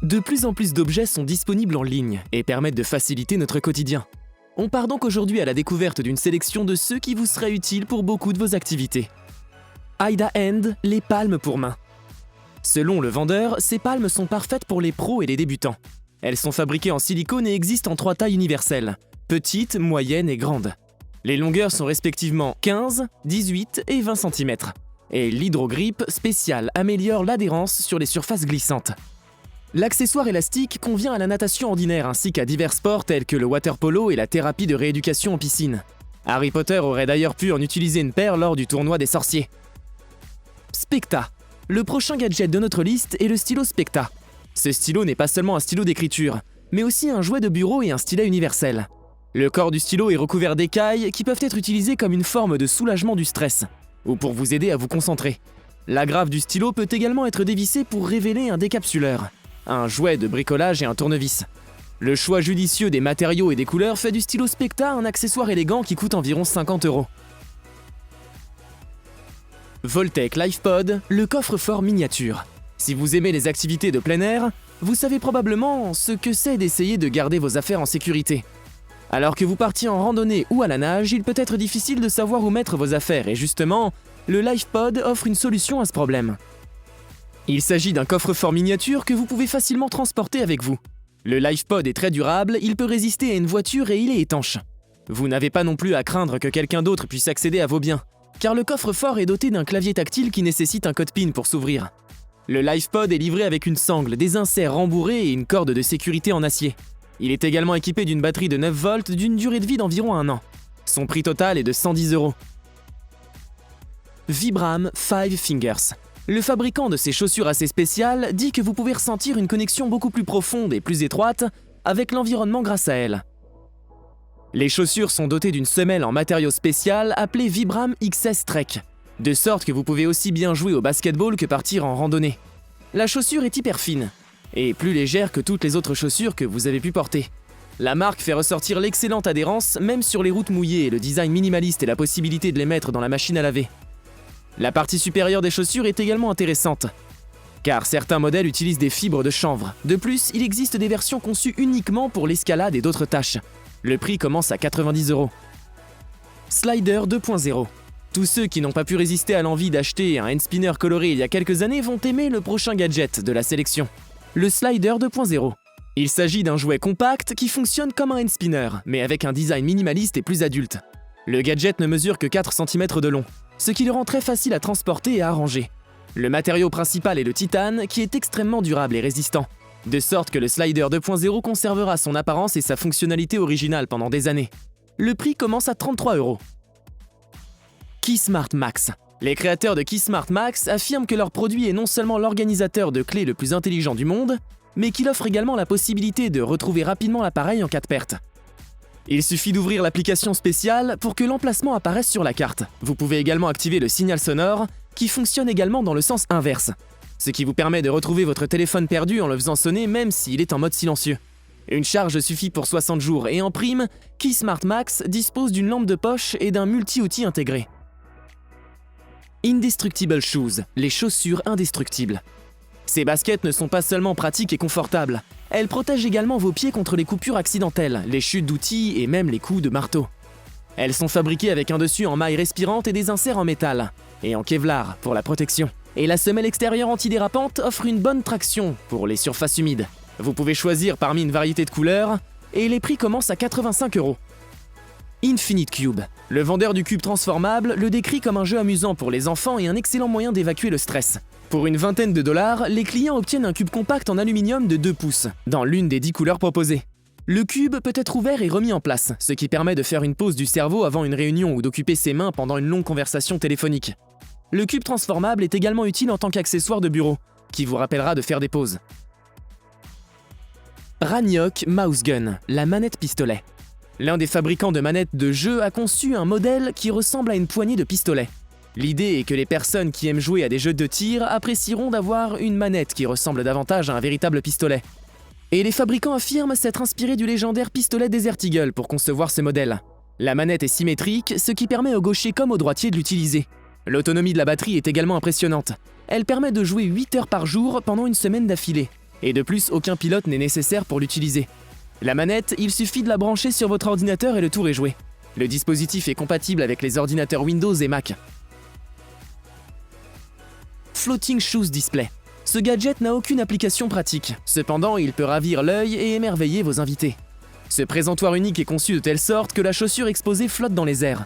De plus en plus d'objets sont disponibles en ligne et permettent de faciliter notre quotidien. On part donc aujourd'hui à la découverte d'une sélection de ceux qui vous seraient utiles pour beaucoup de vos activités. Aida Hand, les palmes pour main. Selon le vendeur, ces palmes sont parfaites pour les pros et les débutants. Elles sont fabriquées en silicone et existent en 3 tailles universelles, petites, moyennes et grandes. Les longueurs sont respectivement 15, 18 et 20 cm. Et l'hydrogrip spécial améliore l'adhérence sur les surfaces glissantes. L'accessoire élastique convient à la natation ordinaire ainsi qu'à divers sports tels que le water polo et la thérapie de rééducation en piscine. Harry Potter aurait d'ailleurs pu en utiliser une paire lors du tournoi des sorciers. Specta. Le prochain gadget de notre liste est le stylo Specta. Ce stylo n'est pas seulement un stylo d'écriture, mais aussi un jouet de bureau et un stylet universel. Le corps du stylo est recouvert d'écailles qui peuvent être utilisées comme une forme de soulagement du stress, ou pour vous aider à vous concentrer. L'agrafe du stylo peut également être dévissée pour révéler un décapsuleur, un jouet de bricolage et un tournevis. Le choix judicieux des matériaux et des couleurs fait du stylo Specta un accessoire élégant qui coûte environ 50 €. Voltec LifePod, le coffre-fort miniature. Si vous aimez les activités de plein air, vous savez probablement ce que c'est d'essayer de garder vos affaires en sécurité. Alors que vous partiez en randonnée ou à la nage, il peut être difficile de savoir où mettre vos affaires et justement, le LifePod offre une solution à ce problème. Il s'agit d'un coffre-fort miniature que vous pouvez facilement transporter avec vous. Le LifePod est très durable, il peut résister à une voiture et il est étanche. Vous n'avez pas non plus à craindre que quelqu'un d'autre puisse accéder à vos biens, car le coffre-fort est doté d'un clavier tactile qui nécessite un code PIN pour s'ouvrir. Le LifePod est livré avec une sangle, des inserts rembourrés et une corde de sécurité en acier. Il est également équipé d'une batterie de 9 volts d'une durée de vie d'environ 1 an. Son prix total est de 110 €. Vibram 5 Fingers. Le fabricant de ces chaussures assez spéciales dit que vous pouvez ressentir une connexion beaucoup plus profonde et plus étroite avec l'environnement grâce à elles. Les chaussures sont dotées d'une semelle en matériau spécial appelée Vibram XS Trek, de sorte que vous pouvez aussi bien jouer au basketball que partir en randonnée. La chaussure est hyper fine et plus légère que toutes les autres chaussures que vous avez pu porter. La marque fait ressortir l'excellente adhérence même sur les routes mouillées et le design minimaliste et la possibilité de les mettre dans la machine à laver. La partie supérieure des chaussures est également intéressante, car certains modèles utilisent des fibres de chanvre. De plus, il existe des versions conçues uniquement pour l'escalade et d'autres tâches. Le prix commence à 90 €. Slider 2.0. Tous ceux qui n'ont pas pu résister à l'envie d'acheter un hand spinner coloré il y a quelques années vont aimer le prochain gadget de la sélection, le Slider 2.0. Il s'agit d'un jouet compact qui fonctionne comme un hand spinner, mais avec un design minimaliste et plus adulte. Le gadget ne mesure que 4 cm de long, ce qui le rend très facile à transporter et à ranger. Le matériau principal est le titane, qui est extrêmement durable et résistant, de sorte que le Slider 2.0 conservera son apparence et sa fonctionnalité originale pendant des années. Le prix commence à 33 €. KeySmart Max. Les créateurs de KeySmart Max affirment que leur produit est non seulement l'organisateur de clés le plus intelligent du monde, mais qu'il offre également la possibilité de retrouver rapidement l'appareil en cas de perte. Il suffit d'ouvrir l'application spéciale pour que l'emplacement apparaisse sur la carte. Vous pouvez également activer le signal sonore, qui fonctionne également dans le sens inverse, ce qui vous permet de retrouver votre téléphone perdu en le faisant sonner même s'il est en mode silencieux. Une charge suffit pour 60 jours et en prime, KeySmart Max dispose d'une lampe de poche et d'un multi-outil intégré. Indestructible Shoes, les chaussures indestructibles. Ces baskets ne sont pas seulement pratiques et confortables, elles protègent également vos pieds contre les coupures accidentelles, les chutes d'outils et même les coups de marteau. Elles sont fabriquées avec un dessus en maille respirante et des inserts en métal, et en Kevlar pour la protection. Et la semelle extérieure antidérapante offre une bonne traction pour les surfaces humides. Vous pouvez choisir parmi une variété de couleurs, et les prix commencent à 85 €. Infinite Cube. Le vendeur du cube transformable le décrit comme un jeu amusant pour les enfants et un excellent moyen d'évacuer le stress. Pour une vingtaine de $, les clients obtiennent un cube compact en aluminium de 2 pouces, dans l'une des 10 couleurs proposées. Le cube peut être ouvert et remis en place, ce qui permet de faire une pause du cerveau avant une réunion ou d'occuper ses mains pendant une longue conversation téléphonique. Le cube transformable est également utile en tant qu'accessoire de bureau, qui vous rappellera de faire des pauses. Raniok Mouse Gun, la manette pistolet. L'un des fabricants de manettes de jeu a conçu un modèle qui ressemble à une poignée de pistolet. L'idée est que les personnes qui aiment jouer à des jeux de tir apprécieront d'avoir une manette qui ressemble davantage à un véritable pistolet. Et les fabricants affirment s'être inspirés du légendaire pistolet Desert Eagle pour concevoir ce modèle. La manette est symétrique, ce qui permet au gaucher comme au droitier de l'utiliser. L'autonomie de la batterie est également impressionnante. Elle permet de jouer 8 heures par jour pendant une semaine d'affilée. Et de plus, aucun pilote n'est nécessaire pour l'utiliser. La manette, il suffit de la brancher sur votre ordinateur et le tour est joué. Le dispositif est compatible avec les ordinateurs Windows et Mac. Floating Shoes Display. Ce gadget n'a aucune application pratique. Cependant, il peut ravir l'œil et émerveiller vos invités. Ce présentoir unique est conçu de telle sorte que la chaussure exposée flotte dans les airs.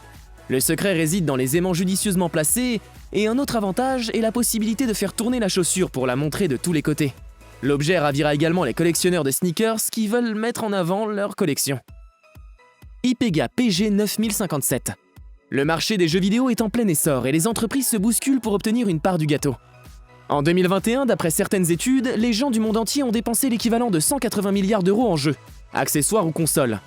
Le secret réside dans les aimants judicieusement placés, et un autre avantage est la possibilité de faire tourner la chaussure pour la montrer de tous les côtés. L'objet ravira également les collectionneurs de sneakers qui veulent mettre en avant leur collection. Ipega PG 9057. Le marché des jeux vidéo est en plein essor et les entreprises se bousculent pour obtenir une part du gâteau. En 2021, d'après certaines études, les gens du monde entier ont dépensé l'équivalent de 180 milliards d'euros en jeux, accessoires ou consoles.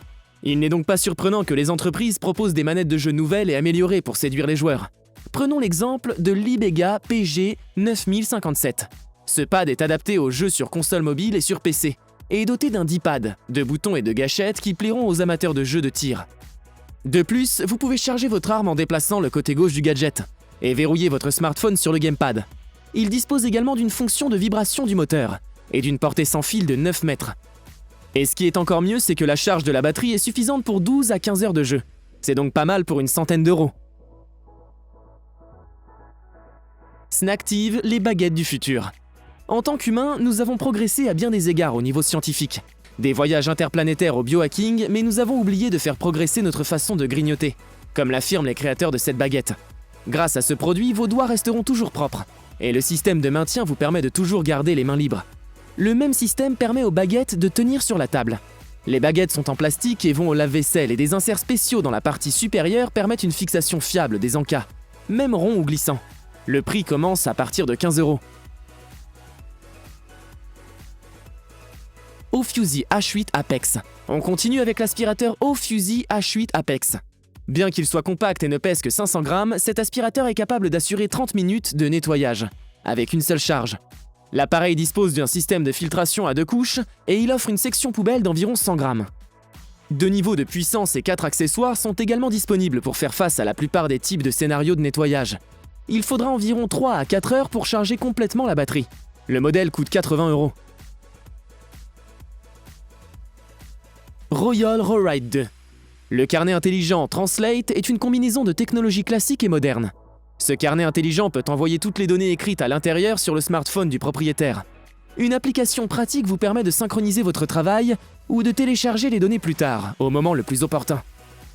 Il n'est donc pas surprenant que les entreprises proposent des manettes de jeux nouvelles et améliorées pour séduire les joueurs. Prenons l'exemple de l'Ipega PG 9057. Ce pad est adapté aux jeux sur console mobile et sur PC, et est doté d'un D-pad, de boutons et de gâchettes qui plairont aux amateurs de jeux de tir. De plus, vous pouvez charger votre arme en déplaçant le côté gauche du gadget, et verrouiller votre smartphone sur le gamepad. Il dispose également d'une fonction de vibration du moteur, et d'une portée sans fil de 9 mètres. Et ce qui est encore mieux, c'est que la charge de la batterie est suffisante pour 12 à 15 heures de jeu. C'est donc pas mal pour une centaine d'euros. Snacktive, les baguettes du futur. En tant qu'humains, nous avons progressé à bien des égards au niveau scientifique. Des voyages interplanétaires au biohacking, mais nous avons oublié de faire progresser notre façon de grignoter, comme l'affirment les créateurs de cette baguette. Grâce à ce produit, vos doigts resteront toujours propres, et le système de maintien vous permet de toujours garder les mains libres. Le même système permet aux baguettes de tenir sur la table. Les baguettes sont en plastique et vont au lave-vaisselle et des inserts spéciaux dans la partie supérieure permettent une fixation fiable des encas, même rond ou glissant. Le prix commence à partir de 15 €. Ofusy H8 Apex. On continue avec l'aspirateur Ofusy H8 Apex. Bien qu'il soit compact et ne pèse que 500 grammes, cet aspirateur est capable d'assurer 30 minutes de nettoyage, avec une seule charge. L'appareil dispose d'un système de filtration à 2 couches et il offre une section poubelle d'environ 100 grammes. 2 niveaux de puissance et 4 accessoires sont également disponibles pour faire face à la plupart des types de scénarios de nettoyage. Il faudra environ 3 à 4 heures pour charger complètement la batterie. Le modèle coûte 80 €. Royal Rowrite 2. Le carnet intelligent Translate est une combinaison de technologies classiques et modernes. Ce carnet intelligent peut envoyer toutes les données écrites à l'intérieur sur le smartphone du propriétaire. Une application pratique vous permet de synchroniser votre travail ou de télécharger les données plus tard, au moment le plus opportun.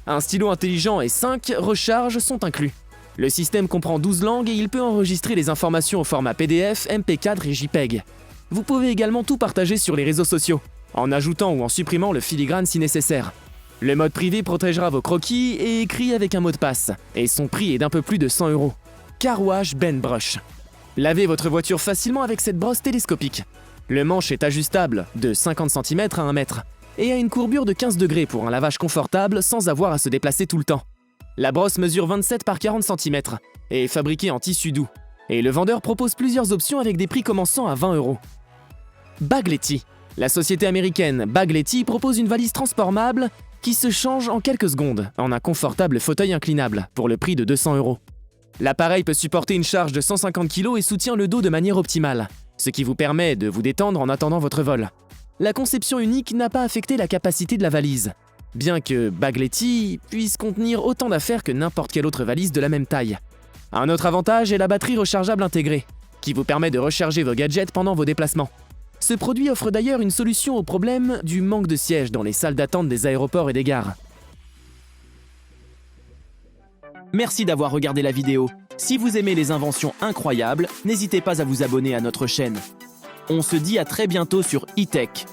Un stylo intelligent et 5 recharges sont inclus. Le système comprend 12 langues et il peut enregistrer les informations au format PDF, MP4 et JPEG. Vous pouvez également tout partager sur les réseaux sociaux, en ajoutant ou en supprimant le filigrane si nécessaire. Le mode privé protégera vos croquis et écrit avec un mot de passe, et son prix est d'un peu plus de 100 €. Car Wash Ben Brush. Lavez votre voiture facilement avec cette brosse télescopique. Le manche est ajustable de 50 cm à 1 mètre et a une courbure de 15 degrés pour un lavage confortable sans avoir à se déplacer tout le temps. La brosse mesure 27 par 40 cm et est fabriquée en tissu doux. Et le vendeur propose plusieurs options avec des prix commençant à 20 €. Baglety. La société américaine Baglety propose une valise transformable qui se change en quelques secondes en un confortable fauteuil inclinable pour le prix de 200 €. L'appareil peut supporter une charge de 150 kg et soutient le dos de manière optimale, ce qui vous permet de vous détendre en attendant votre vol. La conception unique n'a pas affecté la capacité de la valise, bien que Baglety puisse contenir autant d'affaires que n'importe quelle autre valise de la même taille. Un autre avantage est la batterie rechargeable intégrée, qui vous permet de recharger vos gadgets pendant vos déplacements. Ce produit offre d'ailleurs une solution au problème du manque de sièges dans les salles d'attente des aéroports et des gares. Merci d'avoir regardé la vidéo. Si vous aimez les inventions incroyables, n'hésitez pas à vous abonner à notre chaîne. On se dit à très bientôt sur eTech.